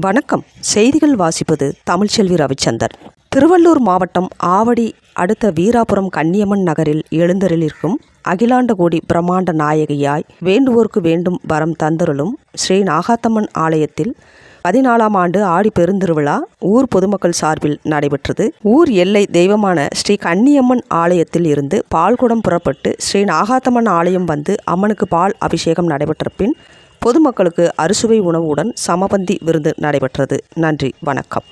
வணக்கம். செய்திகள் வாசிப்பது தமிழ்ச்செல்வி ரவிச்சந்தர். திருவள்ளூர் மாவட்டம் ஆவடி அடுத்த வீராபுரம் கன்னியம்மன் நகரில் எழுந்தருளிருக்கும் அகிலாண்ட கோடி பிரம்மாண்ட நாயகியாய் வேண்டுவோர்க்கு வேண்டும் வரம் தந்தருளும் ஸ்ரீ நாகாத்தம்மன் ஆலயத்தில் 14ஆம் ஆண்டு ஆடி பெருந்திருவிழா ஊர் பொதுமக்கள் சார்பில் நடைபெற்றது. ஊர் எல்லை தெய்வமான ஸ்ரீ கன்னியம்மன் ஆலயத்தில் இருந்து பால்குடம் புறப்பட்டு ஸ்ரீ நாகாத்தம்மன் ஆலயம் வந்து அம்மனுக்கு பால் அபிஷேகம் நடைபெற்ற பின் பொதுமக்களுக்கு அறுசுவை உணவுடன் சமபந்தி விருந்து நடைபெற்றது. நன்றி, வணக்கம்.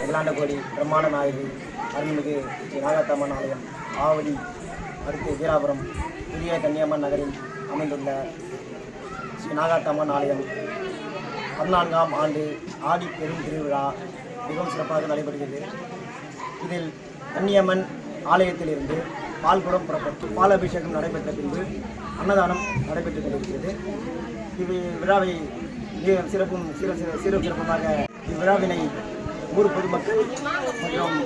அகிலாண்ட கோடி பிரம்மாண்ட நாயகி அருள்மிகு ஸ்ரீ நாகாத்தம்மன் ஆலயம் ஆவடி அடுத்து வீராபுரம் புதிய கன்னியம்மன் நகரில் அமைந்துள்ள ஸ்ரீ நாகாத்தம்மன் ஆலயம் 14ஆம் ஆண்டு ஆடி பெரும் திருவிழா மிகவும் சிறப்பாக நடைபெறுகிறது. இதில் கன்னியம்மன் ஆலயத்திலிருந்து பால்குடம் புறப்பட்டு பால் அபிஷேகம் நடைபெற்ற பின்பு அன்னதானம் நடைபெற்றுக் கொண்டிருக்கிறது. இவ்விழாவை சீரும் சிறப்புமாக இவ்விழாவினை ஊர் பொதுமக்கள் மற்றும்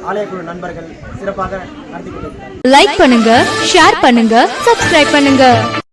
ஆலயக்குழு நண்பர்கள் சிறப்பாக நடத்தி கொண்டிருக்கிறார். லைக் பண்ணுங்க, ஷேர் பண்ணுங்க, சப்ஸ்கிரைப் பண்ணுங்க.